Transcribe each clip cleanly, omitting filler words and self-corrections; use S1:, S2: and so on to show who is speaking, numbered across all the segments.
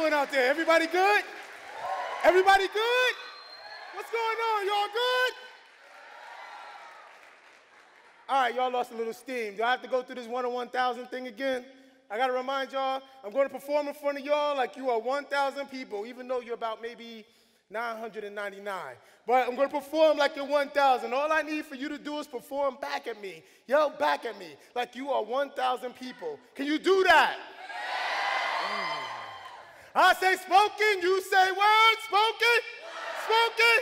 S1: doing out there? Everybody good? Everybody good? What's going on? Y'all good? All right, y'all lost a little steam. Do I have to go through this 1 in 1,000 thing again? I got to remind y'all, I'm going to perform in front of y'all like you are 1,000 people, even though you're about maybe 999. But I'm going to perform like you're 1,000. All I need for you to do is perform back at me. Yell back at me like you are 1,000 people. Can you do that? I say spoken, you say word, spoken, spoken.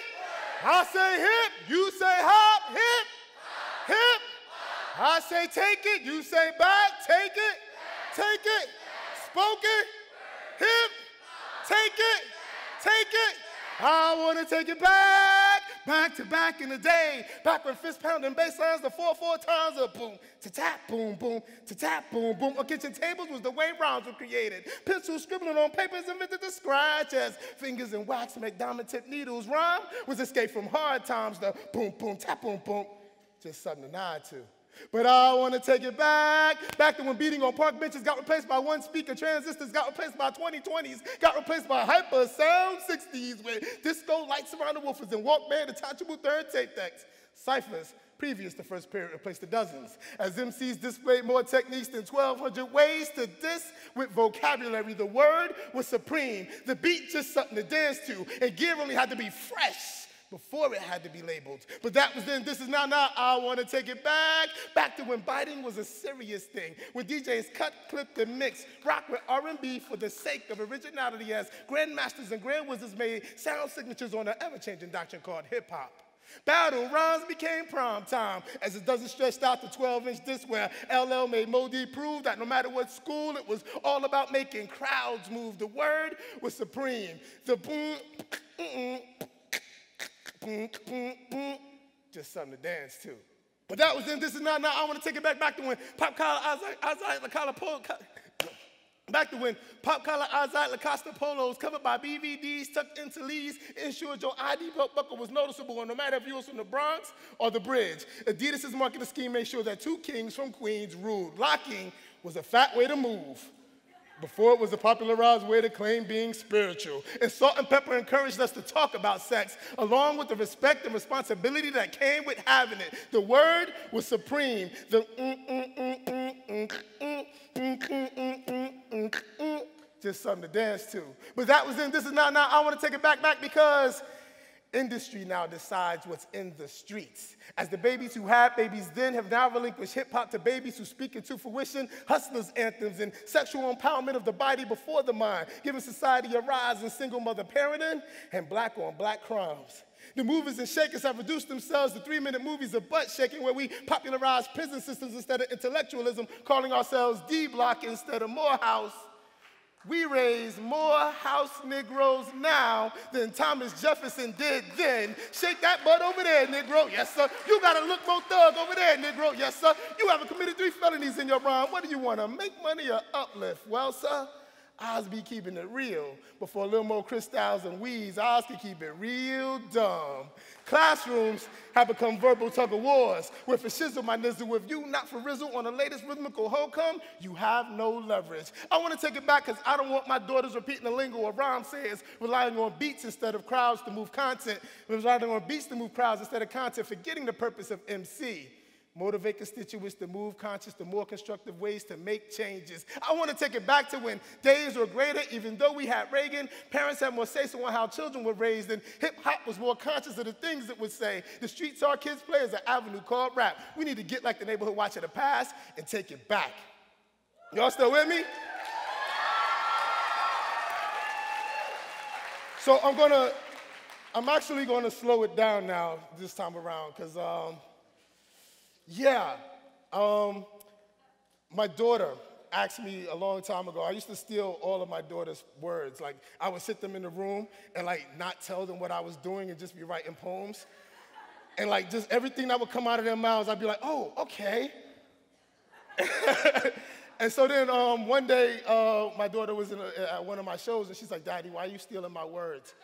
S1: I say hip, you say hop, hip, hip. I say take it, you say back, take it, spoken, hip, take it. I want to take it back to back in the day, back when fist pounding bass lines, the 4/4 times of boom, ta-tap, boom, boom, ta-tap, boom, boom. On kitchen tables was the way rhymes were created. Pencils scribbling on papers invented the scratch as fingers and wax make diamond tip needles. Rhyme was escape from hard times, the boom, boom, tap, boom, boom. Just something to nod to. But I want to take it back to when beating on park benches got replaced by one speaker, transistors got replaced by 2020s, got replaced by hyper sound 60s with disco lights around the woofers and Walkman detachable third tape decks. Ciphers, previous to first period, replaced the dozens. As MCs displayed more techniques than 1,200 ways to diss with vocabulary, the word was supreme. The beat just something to dance to, and gear only had to be fresh before it had to be labeled. But that was then, this is now. I want to take it back to when biting was a serious thing, when DJs cut, clipped, and mixed rock with R&B for the sake of originality, as grandmasters and grand wizards made sound signatures on an ever-changing doctrine called hip-hop. Battle rhymes became prime time, as it doesn't stretch out to 12-inch disc where LL made Modi prove that no matter what school, it was all about making crowds move. The word was supreme. The boom, just something to dance to. But that was then, this is now. I want to take it back to when pop collar Isaiah Lacosta polos covered by BVDs tucked into leaves ensured your ID belt buckle was noticeable, and no matter if you was from the Bronx or the Bridge. Adidas's marketing scheme made sure that two kings from Queens ruled. Locking was a fat way to move, before it was a popularized way to claim being spiritual. And Salt and Pepper encouraged us to talk about sex, along with the respect and responsibility that came with having it. The word was supreme. The just something to dance to. But that was then, this is now. I want to take it back because industry now decides what's in the streets. As the babies who had babies then have now relinquished hip-hop to babies who speak into fruition, hustlers' anthems, and sexual empowerment of the body before the mind, giving society a rise in single mother parenting and black-on-black crimes. The movers and shakers have reduced themselves to 3-minute movies of butt shaking where we popularize prison systems instead of intellectualism, calling ourselves D-Block instead of Morehouse. We raise more house Negroes now than Thomas Jefferson did then. Shake that butt over there, Negro. Yes, sir. You got to look more thug over there, Negro. Yes, sir. You haven't committed 3 felonies in your rhyme. What do you want, to make money or uplift? Well, sir, Oz be keeping it real. But for a little more crystals and weeds, Oz can keep it real dumb. Classrooms have become verbal tug-of-wars, where for shizzle my nizzle, with you not for rizzle on the latest rhythmical hokum, you have no leverage. I want to take it back because I don't want my daughters repeating the lingo of rhyme says, relying on beats instead of crowds to move content, relying on beats to move crowds instead of content, forgetting the purpose of MC. Motivate constituents to move conscious to more constructive ways to make changes. I want to take it back to when days were greater, even though we had Reagan. Parents had more say-so on how children were raised, and hip-hop was more conscious of the things it would say. The streets our kids play is an avenue called rap. We need to get like the neighborhood watch of the past and take it back. Y'all still with me? So I'm actually gonna slow it down now this time around, because my daughter asked me a long time ago. I used to steal all of my daughter's words. Like, I would sit them in the room and, like, not tell them what I was doing and just be writing poems. And, like, just everything that would come out of their mouths, I'd be like, oh, okay. And so then one day, my daughter was at one of my shows, and she's like, Daddy, why are you stealing my words?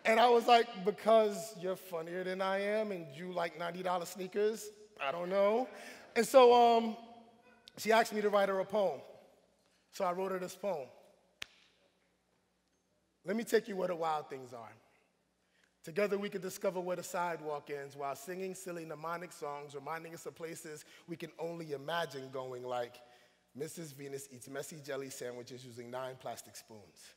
S1: And I was like, because you're funnier than I am and you like $90 sneakers. I don't know. And so she asked me to write her a poem. So I wrote her this poem. Let me take you where the wild things are. Together we can discover where the sidewalk ends while singing silly mnemonic songs, reminding us of places we can only imagine going, like Mrs. Venus eats messy jelly sandwiches using 9 plastic spoons.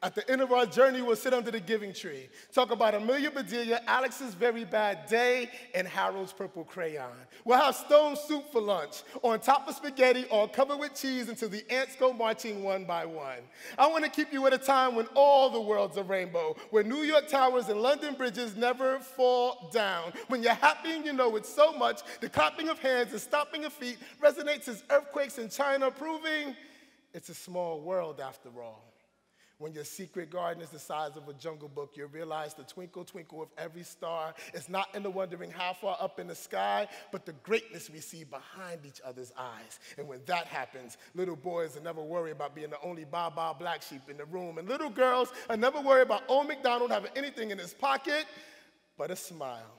S1: At the end of our journey, we'll sit under the giving tree, talk about Amelia Bedelia, Alex's Very Bad Day, and Harold's Purple Crayon. We'll have stone soup for lunch, on top of spaghetti, all covered with cheese until the ants go marching one by one. I want to keep you at a time when all the world's a rainbow, where New York towers and London bridges never fall down. When you're happy and you know it so much, the clapping of hands and stomping of feet resonates as earthquakes in China, proving it's a small world after all. When your secret garden is the size of a jungle book, you realize the twinkle, twinkle of every star is not in the wondering how far up in the sky, but the greatness we see behind each other's eyes. And when that happens, little boys will never worry about being the only Baa black sheep in the room. And little girls will never worry about old MacDonald having anything in his pocket but a smile.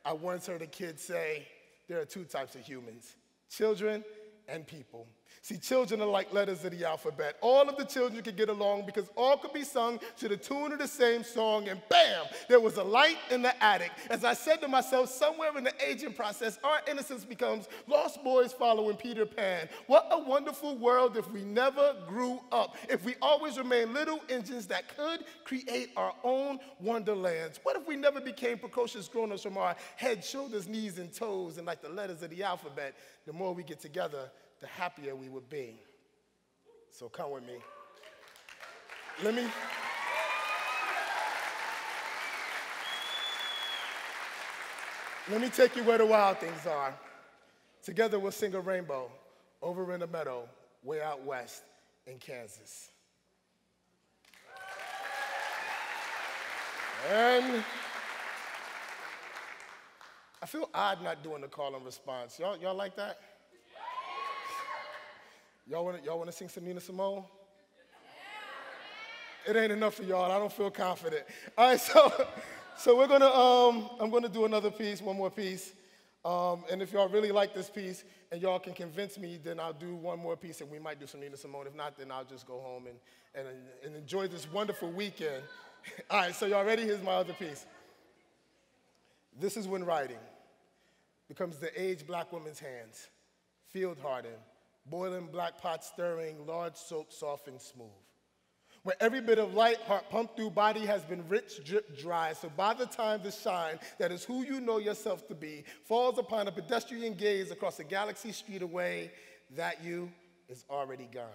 S1: I once heard a kid say, there are 2 types of humans, children and people. See, children are like letters of the alphabet. All of the children could get along because all could be sung to the tune of the same song, and bam, there was a light in the attic. As I said to myself, somewhere in the aging process, our innocence becomes lost boys following Peter Pan. What a wonderful world if we never grew up, if we always remained little engines that could create our own wonderlands. What if we never became precocious grown-ups from our heads, shoulders, knees, and toes, and like the letters of the alphabet, the more we get together, the happier we would be. So come with me. Let me take you where the wild things are. Together we'll sing a rainbow over in the meadow, way out west in Kansas. And I feel odd not doing the call and response. Y'all like that? Y'all want to sing some Nina Simone? It ain't enough for y'all. I don't feel confident. All right, so we're gonna. I'm gonna do another piece, one more piece. And if y'all really like this piece and y'all can convince me, then I'll do one more piece and we might do some Nina Simone. If not, then I'll just go home and enjoy this wonderful weekend. All right, so y'all ready? Here's my other piece. This is when writing becomes the aged black woman's hands, field hardened, boiling black pot stirring, large soap soft and smooth. Where every bit of light, heart pumped through body has been rich, drip, dry. So by the time the shine, that is who you know yourself to be, falls upon a pedestrian gaze across a galaxy street away, that you is already gone.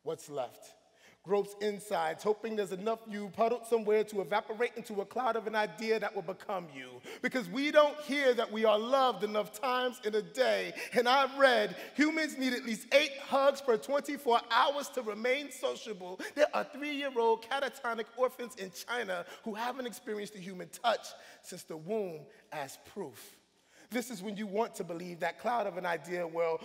S1: What's left? Gropes insides, hoping there's enough you puddled somewhere to evaporate into a cloud of an idea that will become you. Because we don't hear that we are loved enough times in a day. And I've read humans need at least 8 hugs per 24 hours to remain sociable. There are 3-year-old catatonic orphans in China who haven't experienced a human touch since the womb as proof. This is when you want to believe that cloud of an idea will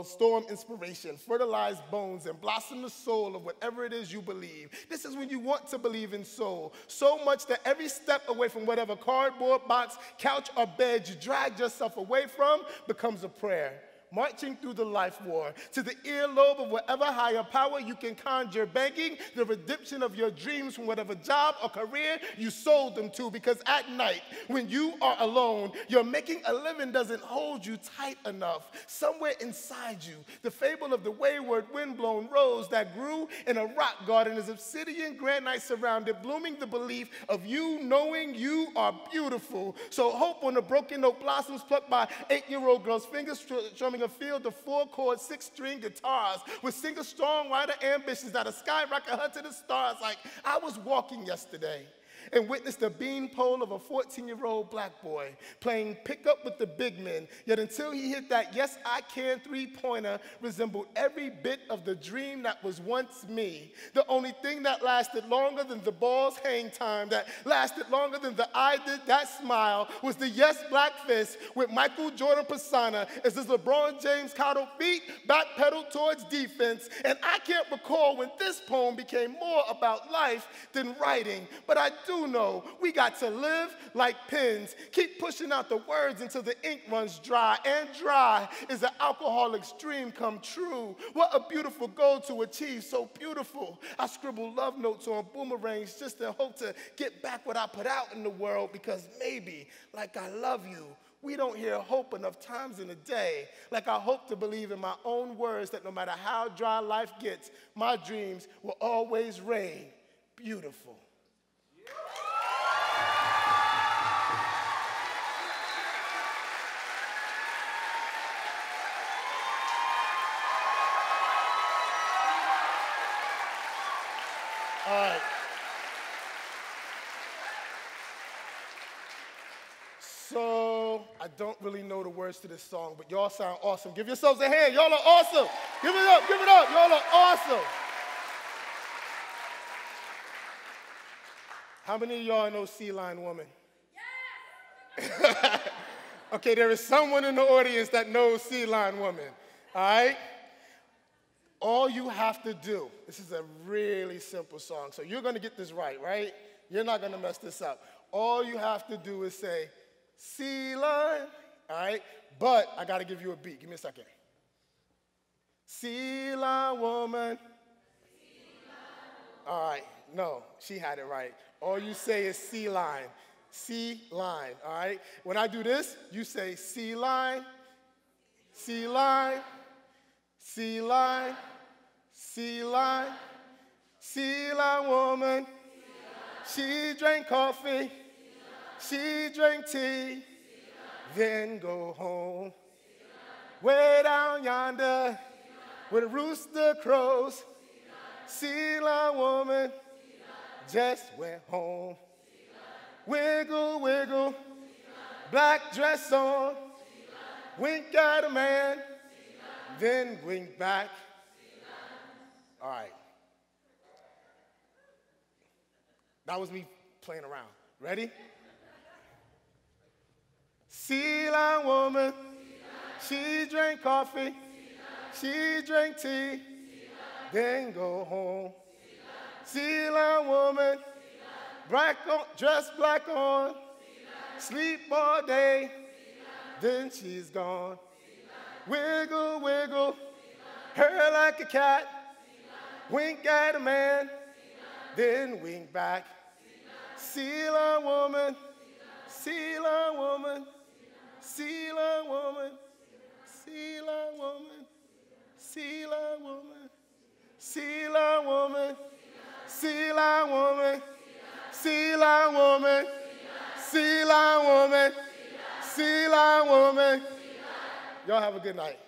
S1: storm inspiration, fertilize bones, and blossom the soul of whatever it is you believe. This is when you want to believe in soul, so much that every step away from whatever cardboard box, couch, or bed you dragged yourself away from becomes a prayer. Marching through the life war to the earlobe of whatever higher power you can conjure, begging the redemption of your dreams from whatever job or career you sold them to. Because at night, when you are alone, your making a living doesn't hold you tight enough. Somewhere inside you, the fable of the wayward windblown rose that grew in a rock garden is obsidian granite surrounded, blooming the belief of you knowing you are beautiful. So hope on the broken oak blossoms plucked by 8-year-old girls' fingers strumming a field of 4-chord, 6-string guitars with singer-songwriter ambitions that'll skyrocket her to the stars. Like I was walking yesterday and witnessed the beanpole of a 14-year-old black boy playing pickup with the big men, yet until he hit that yes I can 3-pointer, resembled every bit of the dream that was once me. The only thing that lasted longer than the ball's hang time, that lasted longer than the I did that smile, was the yes black fist with Michael Jordan persona as his LeBron James coddled feet backpedaled towards defense. And I can't recall when this poem became more about life than writing, but I do do know we got to live like pens. Keep pushing out the words until the ink runs dry. And dry is an alcoholic's dream come true. What a beautiful goal to achieve, so beautiful. I scribble love notes on boomerangs just in hope to get back what I put out in the world, because maybe, like I love you, we don't hear hope enough times in a day. Like I hope to believe in my own words that no matter how dry life gets, my dreams will always reign beautiful. All right. So, I don't really know the words to this song, but y'all sound awesome. Give yourselves a hand. Y'all are awesome. Give it up, give it up. Y'all are awesome. How many of y'all know Sea Lion Woman? Yes! Okay, there is someone in the audience that knows Sea Lion Woman, all right? All you have to do, this is a really simple song, so you're going to get this right? You're not going to mess this up. All you have to do is say, Sea Lion, all right? But I got to give you a beat. Give me a second. Sea Lion Woman. All right, no, she had it right. All you say is sea lion. Sea lion, all right? When I do this, you say sea lion, sea lion, sea lion, sea lion, sea lion woman. She drank coffee, she drank tea, then go home. Way down yonder, where the rooster crows, sea lion woman just went home. Wiggle, wiggle, black dress on, wink at a man, then wink back. All right. That was me playing around. Ready? Sea lion woman, she drank coffee, she drank tea, then go home. Sea lion woman, black on, dress black on, sleep all day, then she's gone. Wiggle, wiggle, her like a cat, wink at a man, then wink back. Sea lion woman, sea lion woman, sea lion woman, sea lion woman, sea lion woman, sea lion woman, sea lion woman, sea lion woman, sea lion woman, sea lion woman. Y'all have a good night.